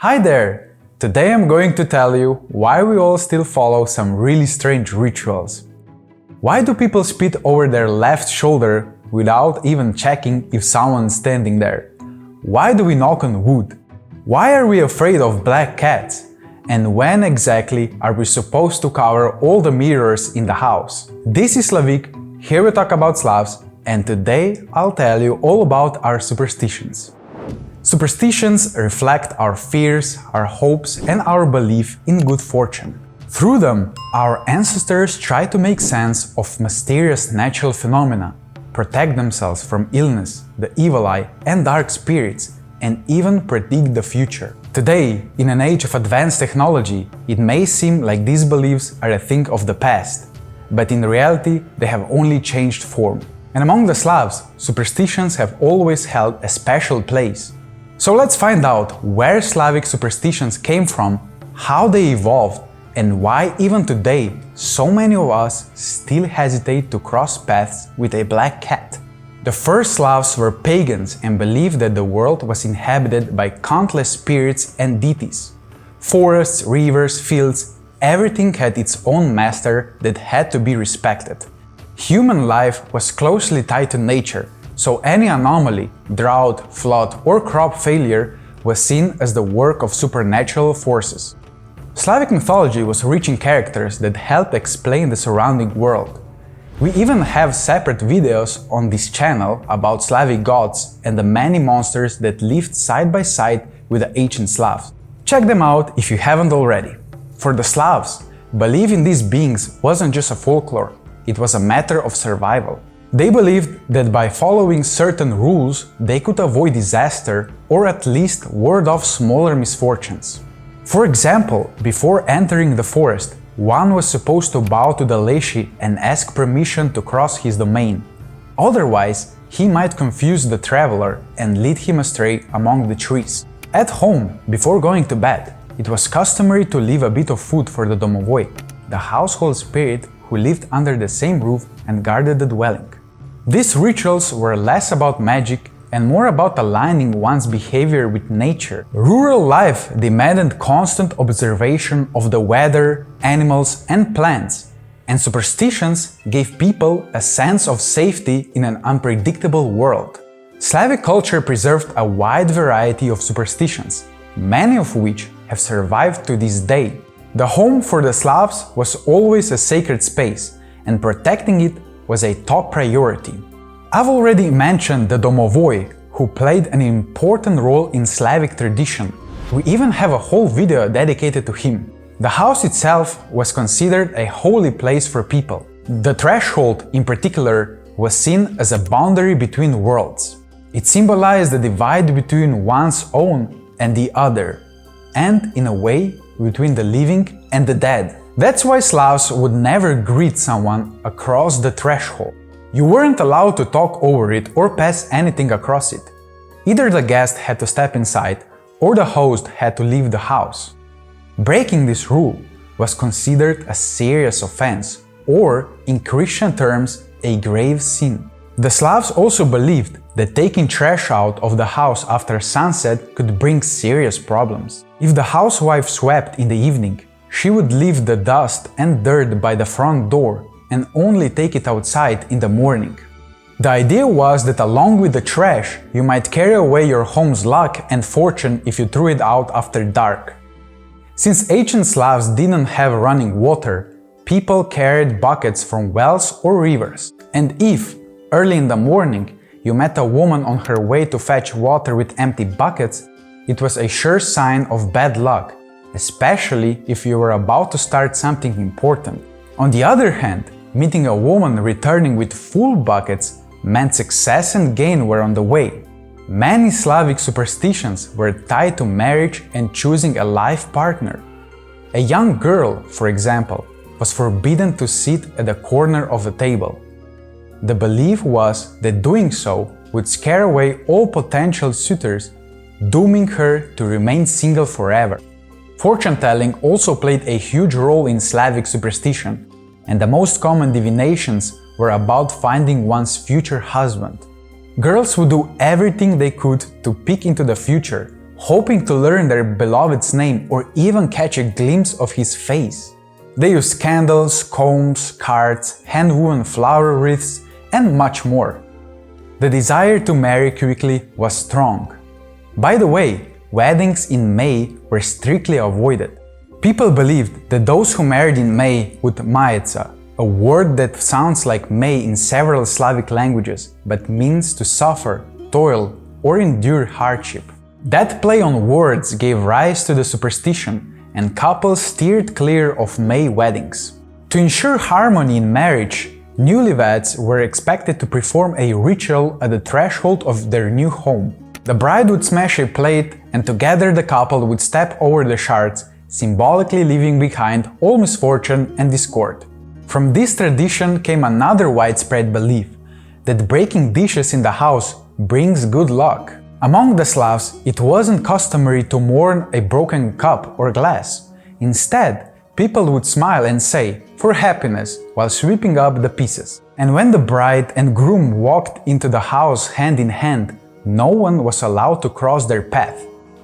Hi there! Today I'm going to tell you why we all still follow some really strange rituals. Why do people spit over their left shoulder without even checking if someone's standing there? Why do we knock on wood? Why are we afraid of black cats? And when exactly are we supposed to cover all the mirrors in the house? This is Slavic, here we talk about Slavs, and today I'll tell you all about our superstitions. Superstitions reflect our fears, our hopes, and our belief in good fortune. Through them, our ancestors try to make sense of mysterious natural phenomena, protect themselves from illness, the evil eye, and dark spirits, and even predict the future. Today, in an age of advanced technology, it may seem like these beliefs are a thing of the past, but in reality, they have only changed form. And among the Slavs, superstitions have always held a special place. So let's find out where Slavic superstitions came from, how they evolved, and why even today so many of us still hesitate to cross paths with a black cat. The first Slavs were pagans and believed that the world was inhabited by countless spirits and deities. Forests, rivers, fields, everything had its own master that had to be respected. Human life was closely tied to nature, so any anomaly, drought, flood, or crop failure was seen as the work of supernatural forces. Slavic mythology was rich in characters that helped explain the surrounding world. We even have separate videos on this channel about Slavic gods and the many monsters that lived side by side with the ancient Slavs. Check them out if you haven't already. For the Slavs, belief in these beings wasn't just a folklore, it was a matter of survival. They believed that by following certain rules, they could avoid disaster or at least ward off smaller misfortunes. For example, before entering the forest, one was supposed to bow to the Leshy and ask permission to cross his domain. Otherwise, he might confuse the traveler and lead him astray among the trees. At home, before going to bed, it was customary to leave a bit of food for the Domovoi, the household spirit who lived under the same roof and guarded the dwelling. These rituals were less about magic and more about aligning one's behavior with nature. Rural life demanded constant observation of the weather, animals, and plants, and superstitions gave people a sense of safety in an unpredictable world. Slavic culture preserved a wide variety of superstitions, many of which have survived to this day. The home for the Slavs was always a sacred space, and protecting it was a top priority. I've already mentioned the Domovoi, who played an important role in Slavic tradition. We even have a whole video dedicated to him. The house itself was considered a holy place for people. The threshold, in particular, was seen as a boundary between worlds. It symbolized the divide between one's own and the other, and, in a way, between the living and the dead. That's why Slavs would never greet someone across the threshold. You weren't allowed to talk over it or pass anything across it. Either the guest had to step inside or the host had to leave the house. Breaking this rule was considered a serious offense, or, in Christian terms, a grave sin. The Slavs also believed that taking trash out of the house after sunset could bring serious problems. If the housewife swept in the evening, she would leave the dust and dirt by the front door and only take it outside in the morning. The idea was that along with the trash, you might carry away your home's luck and fortune if you threw it out after dark. Since ancient Slavs didn't have running water, people carried buckets from wells or rivers. And if, early in the morning, you met a woman on her way to fetch water with empty buckets, it was a sure sign of bad luck, especially if you were about to start something important. On the other hand, meeting a woman returning with full buckets meant success and gain were on the way. Many Slavic superstitions were tied to marriage and choosing a life partner. A young girl, for example, was forbidden to sit at the corner of the table. The belief was that doing so would scare away all potential suitors, dooming her to remain single forever. Fortune-telling also played a huge role in Slavic superstition, and the most common divinations were about finding one's future husband. Girls would do everything they could to peek into the future, hoping to learn their beloved's name or even catch a glimpse of his face. They used candles, combs, cards, hand-woven flower wreaths, and much more. The desire to marry quickly was strong. By the way, weddings in May were strictly avoided. People believed that those who married in May would majeca, a word that sounds like May in several Slavic languages, but means to suffer, toil, or endure hardship. That play on words gave rise to the superstition, and couples steered clear of May weddings. To ensure harmony in marriage, newlyweds were expected to perform a ritual at the threshold of their new home. The bride would smash a plate, and together the couple would step over the shards, symbolically leaving behind all misfortune and discord. From this tradition came another widespread belief that breaking dishes in the house brings good luck. Among the Slavs, it wasn't customary to mourn a broken cup or glass. Instead, people would smile and say, "For happiness," while sweeping up the pieces. And when the bride and groom walked into the house hand in hand, no one was allowed to cross their path.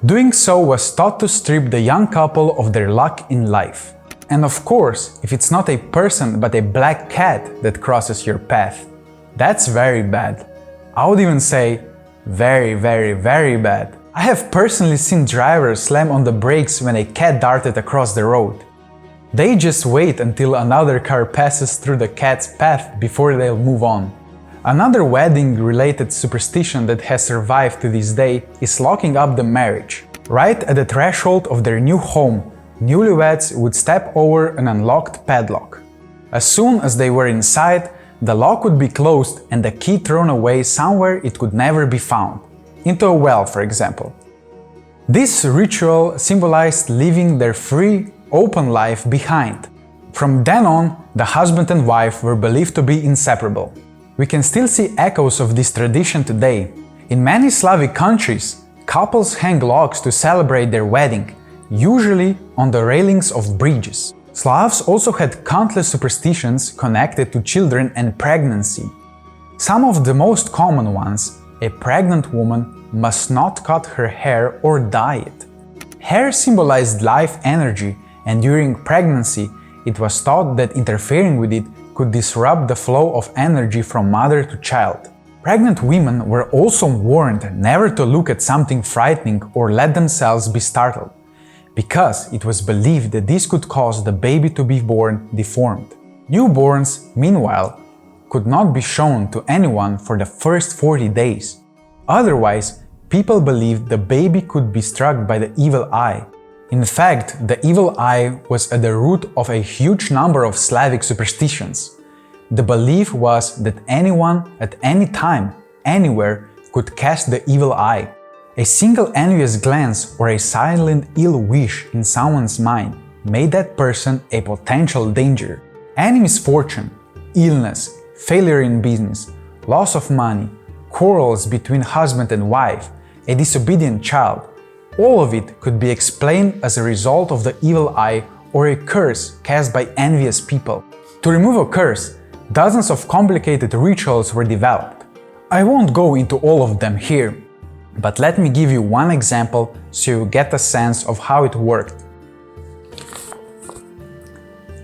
Doing so was thought to strip the young couple of their luck in life. And of course, if it's not a person but a black cat that crosses your path, that's very bad. I would even say very, very, very bad. I have personally seen drivers slam on the brakes when a cat darted across the road. They just wait until another car passes through the cat's path before they'll move on. Another wedding-related superstition that has survived to this day is locking up the marriage. Right at the threshold of their new home, newlyweds would step over an unlocked padlock. As soon as they were inside, the lock would be closed and the key thrown away somewhere it could never be found, into a well, for example. This ritual symbolized leaving their free, open life behind. From then on, the husband and wife were believed to be inseparable. We can still see echoes of this tradition today. In many Slavic countries, couples hang logs to celebrate their wedding, usually on the railings of bridges. Slavs also had countless superstitions connected to children and pregnancy. Some of the most common ones: a pregnant woman must not cut her hair or dye it. Hair symbolized life energy, and during pregnancy, it was thought that interfering with it could disrupt the flow of energy from mother to child. Pregnant women were also warned never to look at something frightening or let themselves be startled, because it was believed that this could cause the baby to be born deformed. Newborns, meanwhile, could not be shown to anyone for the first 40 days. Otherwise, people believed the baby could be struck by the evil eye. In fact, the evil eye was at the root of a huge number of Slavic superstitions. The belief was that anyone, at any time, anywhere, could cast the evil eye. A single envious glance or a silent ill wish in someone's mind made that person a potential danger. Any misfortune, illness, failure in business, loss of money, quarrels between husband and wife, a disobedient child, all of it could be explained as a result of the evil eye or a curse cast by envious people. To remove a curse, dozens of complicated rituals were developed. I won't go into all of them here, but let me give you one example so you get a sense of how it worked.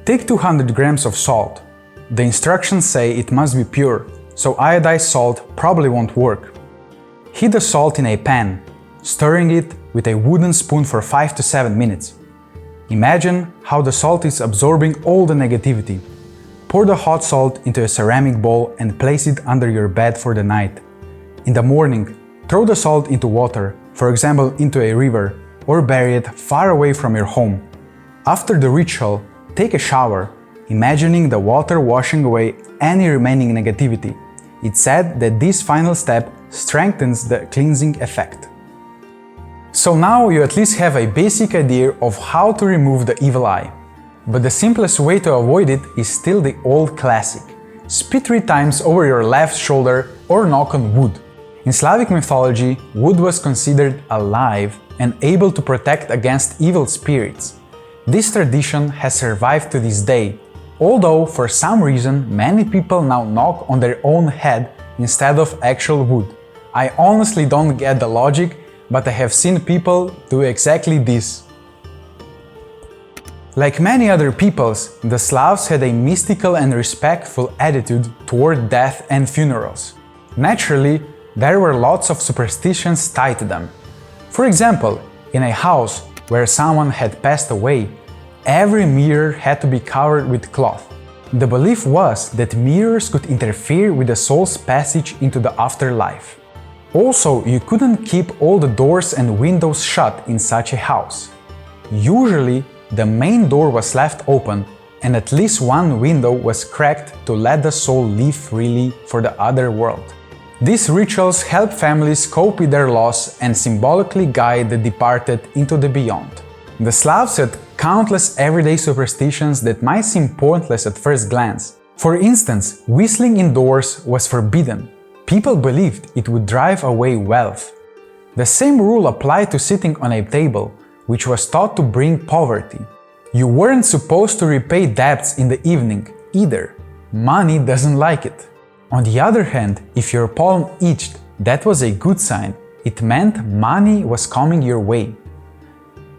Take 200 grams of salt. The instructions say it must be pure, so iodized salt probably won't work. Heat the salt in a pan, stirring it with a wooden spoon for 5 to 7 minutes. Imagine how the salt is absorbing all the negativity. Pour the hot salt into a ceramic bowl and place it under your bed for the night. In the morning, throw the salt into water, for example into a river, or bury it far away from your home. After the ritual, take a shower, imagining the water washing away any remaining negativity. It's said that this final step strengthens the cleansing effect. So now you at least have a basic idea of how to remove the evil eye. But the simplest way to avoid it is still the old classic: spit 3 times over your left shoulder or knock on wood. In Slavic mythology, wood was considered alive and able to protect against evil spirits. This tradition has survived to this day, although for some reason many people now knock on their own head instead of actual wood. I honestly don't get the logic, but I have seen people do exactly this. Like many other peoples, the Slavs had a mystical and respectful attitude toward death and funerals. Naturally, there were lots of superstitions tied to them. For example, in a house where someone had passed away, every mirror had to be covered with cloth. The belief was that mirrors could interfere with the soul's passage into the afterlife. Also, you couldn't keep all the doors and windows shut in such a house. Usually, the main door was left open and at least one window was cracked to let the soul leave freely for the other world. These rituals help families cope with their loss and symbolically guide the departed into the beyond. The Slavs had countless everyday superstitions that might seem pointless at first glance. For instance, whistling indoors was forbidden. People believed it would drive away wealth. The same rule applied to sitting on a table, which was thought to bring poverty. You weren't supposed to repay debts in the evening either. Money doesn't like it. On the other hand, if your palm itched, that was a good sign. It meant money was coming your way.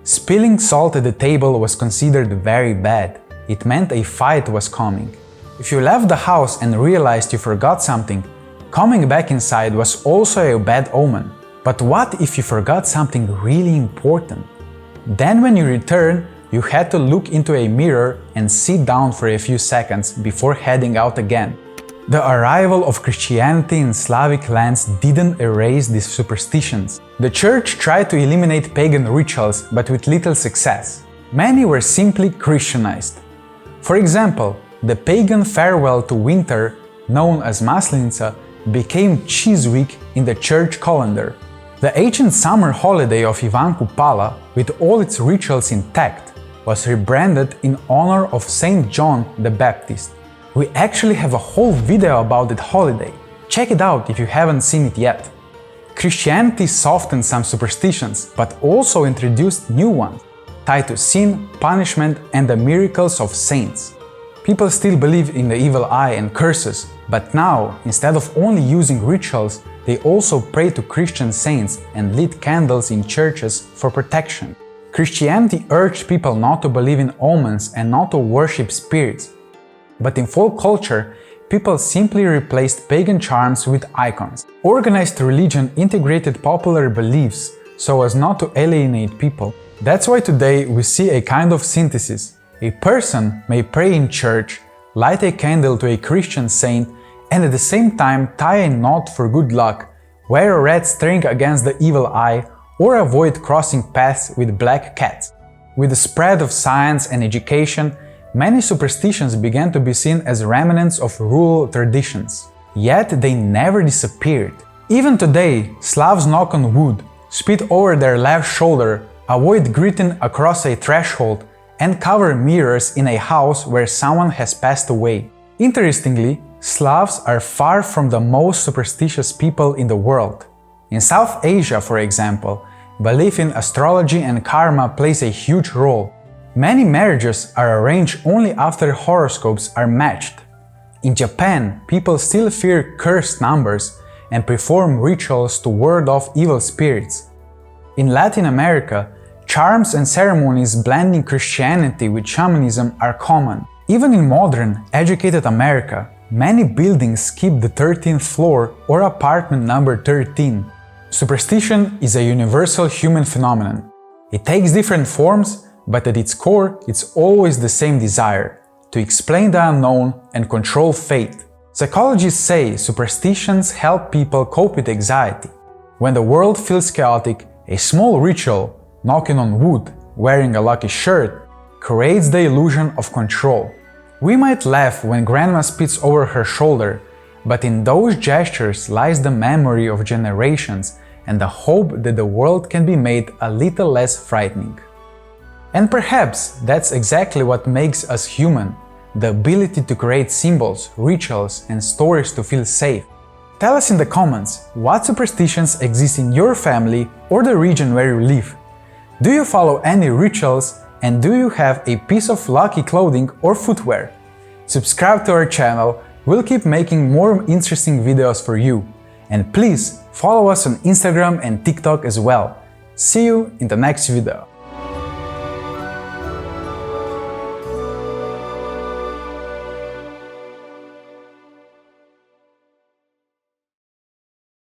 Spilling salt at the table was considered very bad. It meant a fight was coming. If you left the house and realized you forgot something, coming back inside was also a bad omen. But what if you forgot something really important? Then when you return, you had to look into a mirror and sit down for a few seconds before heading out again. The arrival of Christianity in Slavic lands didn't erase these superstitions. The church tried to eliminate pagan rituals, but with little success. Many were simply Christianized. For example, the pagan farewell to winter, known as Maslenica, became Cheese Week in the church calendar. The ancient summer holiday of Ivan Kupala, with all its rituals intact, was rebranded in honor of Saint John the Baptist. We actually have a whole video about that holiday. Check it out if you haven't seen it yet. Christianity softened some superstitions, but also introduced new ones, tied to sin, punishment, and the miracles of saints. People still believe in the evil eye and curses, but now, instead of only using rituals, they also pray to Christian saints and lit candles in churches for protection. Christianity urged people not to believe in omens and not to worship spirits. But in folk culture, people simply replaced pagan charms with icons. Organized religion integrated popular beliefs so as not to alienate people. That's why today we see a kind of synthesis. A person may pray in church, light a candle to a Christian saint, and at the same time tie a knot for good luck, wear a red string against the evil eye, or avoid crossing paths with black cats. With the spread of science and education, many superstitions began to be seen as remnants of rural traditions. Yet they never disappeared. Even today, Slavs knock on wood, spit over their left shoulder, avoid greeting across a threshold, and cover mirrors in a house where someone has passed away. Interestingly, Slavs are far from the most superstitious people in the world. In South Asia, for example, belief in astrology and karma plays a huge role. Many marriages are arranged only after horoscopes are matched. In Japan, people still fear cursed numbers and perform rituals to ward off evil spirits. In Latin America, charms and ceremonies blending Christianity with shamanism are common. Even in modern, educated America, many buildings skip the 13th floor or apartment number 13. Superstition is a universal human phenomenon. It takes different forms, but at its core, it's always the same desire: to explain the unknown and control fate. Psychologists say superstitions help people cope with anxiety. When the world feels chaotic, a small ritual, knocking on wood, wearing a lucky shirt, creates the illusion of control. We might laugh when grandma spits over her shoulder, but in those gestures lies the memory of generations and the hope that the world can be made a little less frightening. And perhaps that's exactly what makes us human, the ability to create symbols, rituals, and stories to feel safe. Tell us in the comments what superstitions exist in your family or the region where you live. Do you follow any rituals, and do you have a piece of lucky clothing or footwear? Subscribe to our channel, we'll keep making more interesting videos for you. And please Follow us on Instagram and TikTok as well. See you in the next video.